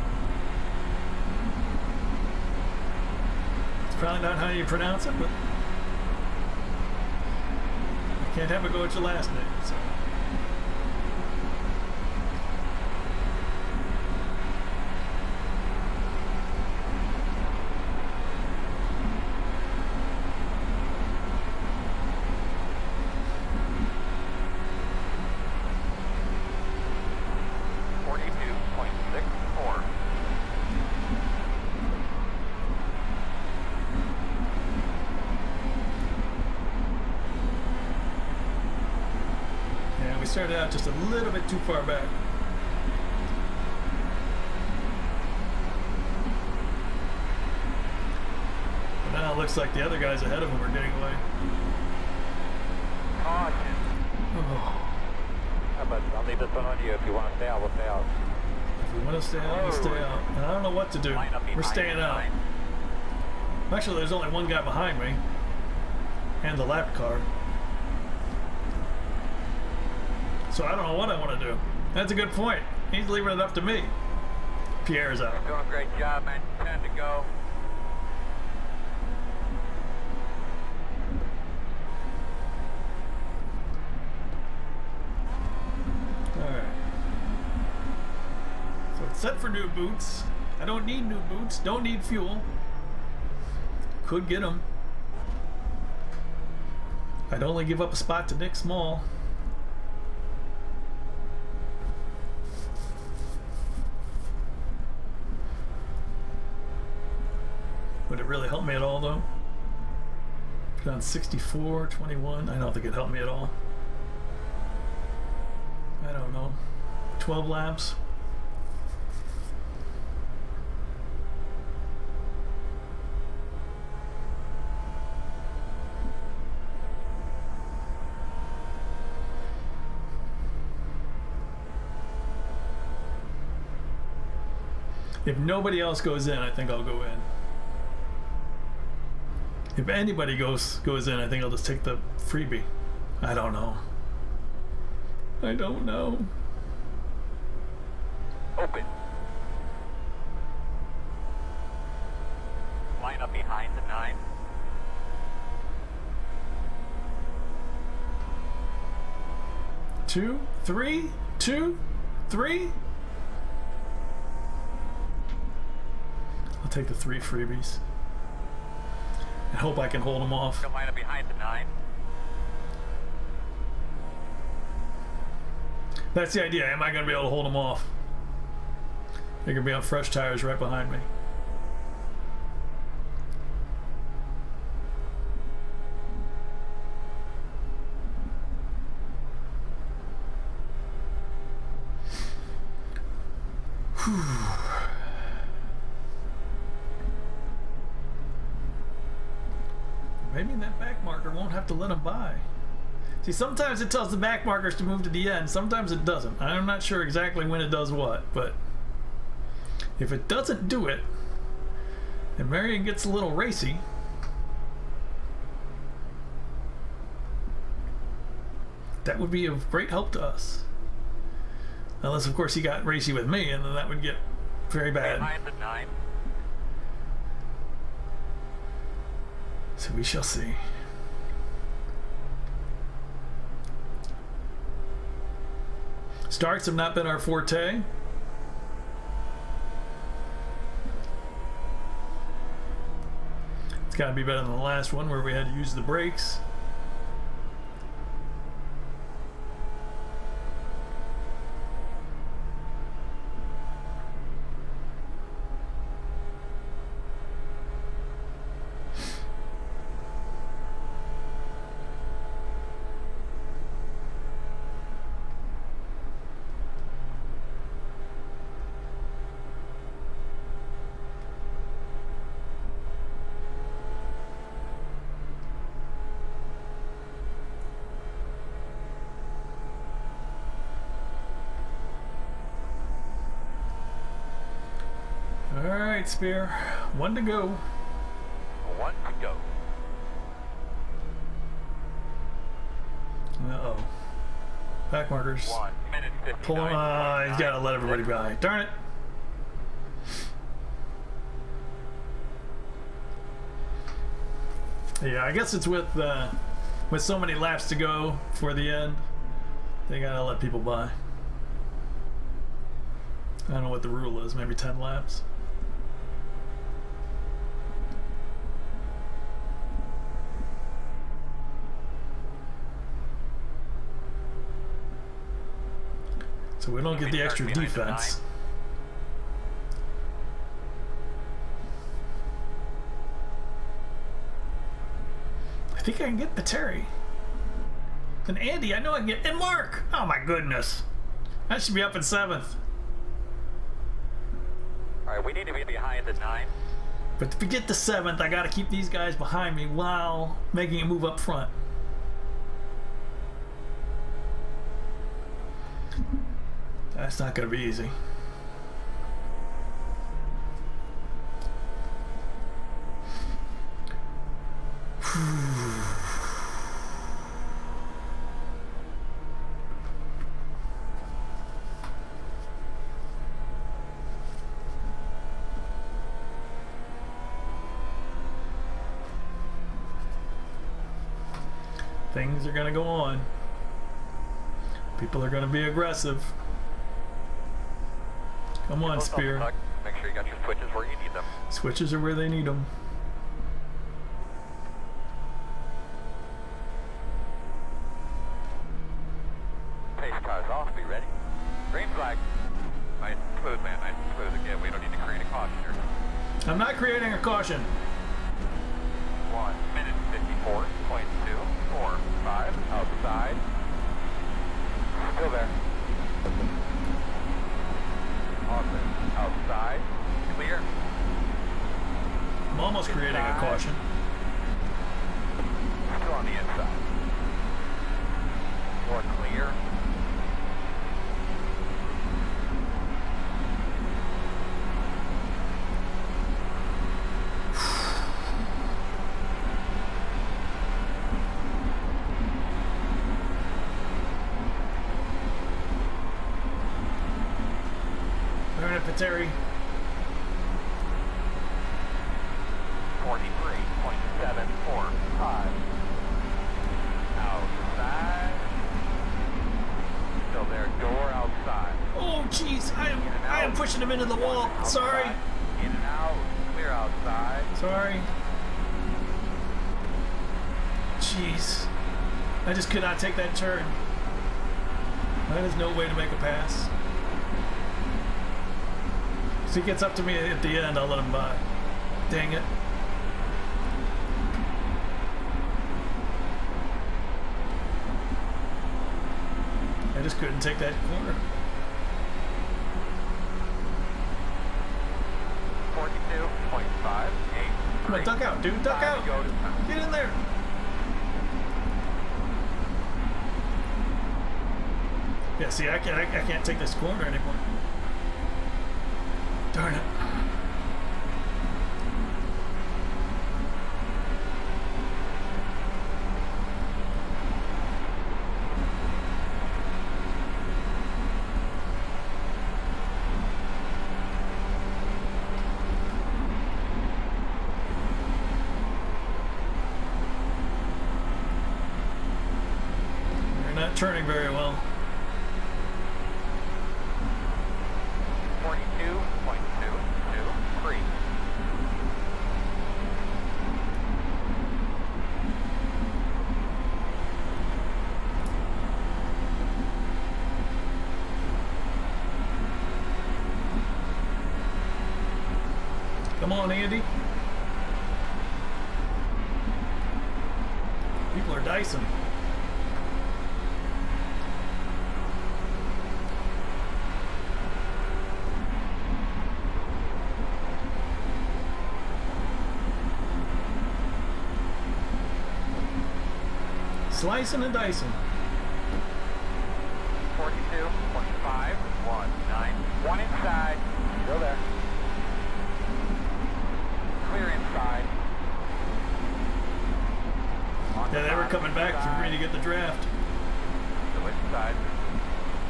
It's probably not how you pronounce it, but I can't have it go with your last name, so. Started out just a little bit too far back. But now it looks like the other guys ahead of him are getting away. Caution. Oh. But I'll leave this one on you. If you want to stay out, we'll stay out. If we want to stay out, we'll stay out. And I don't know what to do. We're staying out. Actually, there's only one guy behind me. And the lap car. So I don't know what I want to do. That's a good point. He's leaving it up to me. Pierre's out. You're doing a great job, man. 10 to go. Alright. So it's set for new boots. I don't need new boots. Don't need fuel. Could get them. I'd only give up a spot to Nick Small. Would it really help me at all, though? Put on 64, 21. I don't think it'd help me at all. I don't know. 12 laps. If nobody else goes in, I think I'll go in. If anybody goes in, I think I'll just take the freebie. I don't know. I don't know. Open. Line up behind the 9. Two, three, 2, 3. I'll take the 3 freebies. I hope I can hold them off. Line up behind the 9. That's the idea. Am I going to be able to hold them off? They're going to be on fresh tires right behind me. Maybe that back marker won't have to let them by. See, sometimes it tells the back markers to move to the end, sometimes it doesn't. I'm not sure exactly when it does what, but if it doesn't do it, and Marion gets a little racy, that would be of great help to us. Unless, of course, he got racy with me, and then that would get very bad. Behind the 9. So we shall see. Starts have not been our forte. It's got to be better than the last one where we had to use the brakes. Alright, Spear. 1 to go. 1 to go. Uh-oh. Back markers. 1 minute 59. Pull him. He's got to let everybody by. Darn it. Yeah, I guess it's with so many laps to go for the end, they got to let people by. I don't know what the rule is. Maybe 10 laps. So we don't get the extra defense. I think I can get Pateri. And Andy, I know I can get. And Mark! Oh my goodness. I should be up in 7th. Alright, we need to be behind the 9. But to get to 7th, I gotta keep these guys behind me while making a move up front. That's not gonna be easy. Things are gonna go on. People are gonna be aggressive. Come on, Spear. Make sure you got your switches where you need them. Switches are where they need them. Pace car's off. Be ready. Green flag. Nice and smooth, man. Nice and smooth. Again, we don't need to create a caution here. I'm not creating a caution. 1 minute 54.245 outside. Still there. Awesome. Outside. Clear. I'm almost creating a caution. Still on the inside. More clear. Terry. 43.745. Outside. Still there. Door outside. Oh, jeez. I am pushing him into the wall. Outside. Sorry. In and out. Clear outside. Sorry. Jeez. I just could not take that turn. That is no way to make a pass. If he gets up to me at the end, I'll let him by. Dang it. I just couldn't take that corner. 42.583. Come on, duck out, dude. Duck out. Get in there. Yeah, see, I can't take this corner anymore. Darn it. You're not turning very well. 42.223. Come on, Andy. People are dicing. Slicing and dicing. 42.519. One inside. Still there. Clear inside. Yeah, they were coming back for me to get the draft. Still inside.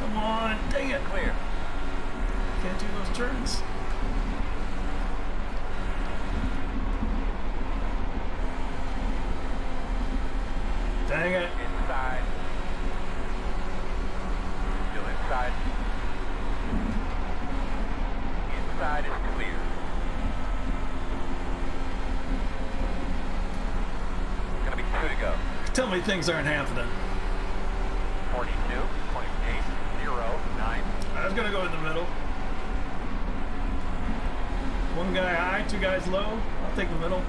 Come on, dang it. Clear. Can't do those turns. Dang it. Inside. Still inside. Inside is clear. Gonna be 2 to go. Tell me things aren't happening. 42.809. I was gonna go in the middle. One guy high, two guys low. I'll take the middle.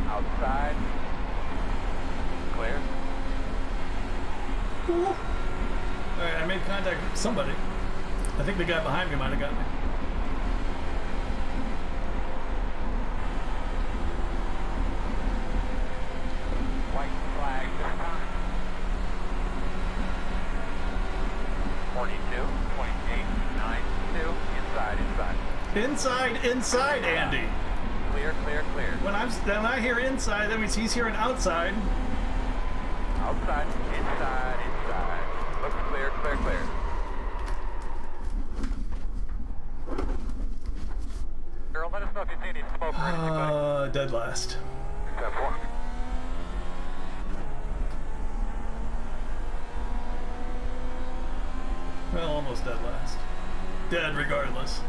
Outside. Clear. Ooh. Alright, I made contact with somebody. I think the guy behind me might have got me. White flag this time. 42.892. Inside. Inside, Andy. Clear. When I hear inside, that means he's hearing outside. Outside. Inside. Looks clear. Harold, let us know if you see any smoke or anything, buddy. Dead last. 10-4. Well, almost dead last. Dead regardless.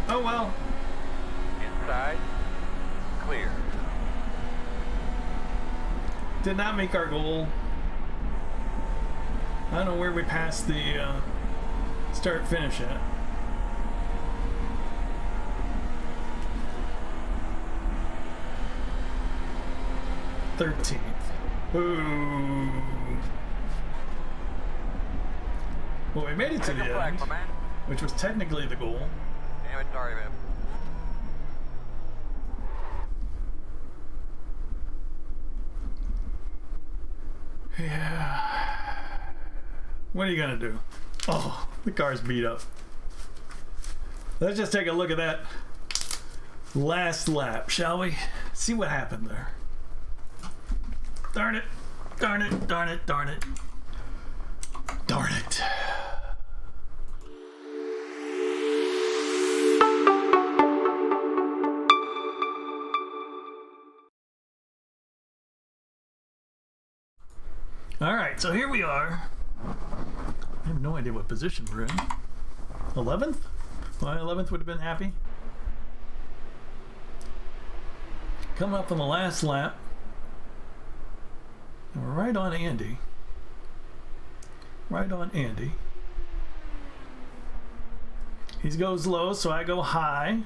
Oh well. Inside, clear. Did not make our goal. I don't know where we passed the start finish at. Ooh. Well, we made it to the end, which was technically the goal. Damn it, sorry, man. Yeah. What are you gonna do? Oh, the car's beat up. Let's just take a look at that last lap, shall we? See what happened there. Darn it. Darn it. Darn it. Darn it. Darn it. All right, so here we are. I have no idea what position we're in. 11th? Well, 11th would have been happy. Coming up on the last lap. And we're right on Andy. Right on Andy. He goes low, so I go high.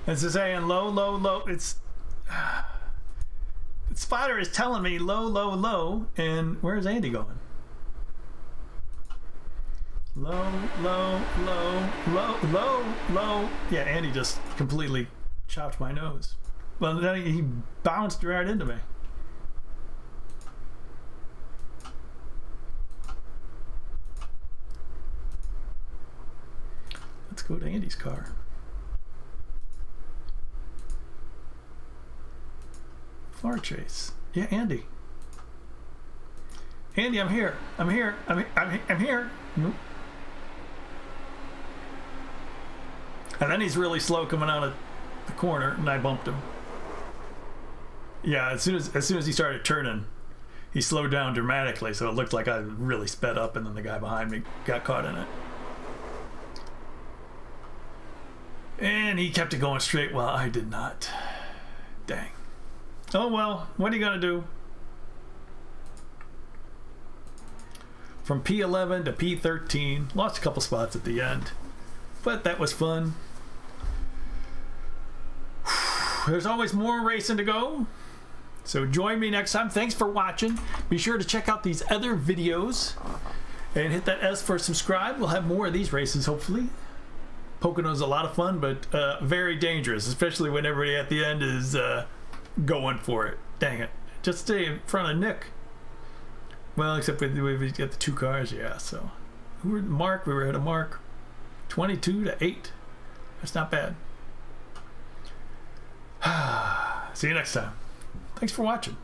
As I say, and low, low, low. It's... Spotter is telling me low, low, low, and where's Andy going? Low, low, low, low, low, low. Yeah, Andy just completely chopped my nose. Well, then he bounced right into me. Let's go to Andy's car. Far chase. Yeah, Andy. Andy, I'm here. I'm here. I'm here. Nope. And then he's really slow coming out of the corner, and I bumped him. Yeah, as soon as he started turning, he slowed down dramatically, so it looked like I really sped up, and then the guy behind me got caught in it. And he kept it going straight while I did not. Dang. Oh well, what are you gonna do? From P11 to P13, lost a couple spots at the end, but that was fun. There's always more racing to go, so join me next time. Thanks for watching. Be sure to check out these other videos and hit that S for subscribe. We'll have more of these races, hopefully. Pocono's a lot of fun, but very dangerous, especially when everybody at the end is going for it. Dang it. Just stay in front of Nick. Well, except we get the two cars, yeah, so. We were at a mark 22 to 8. That's not bad. See you next time. Thanks for watching.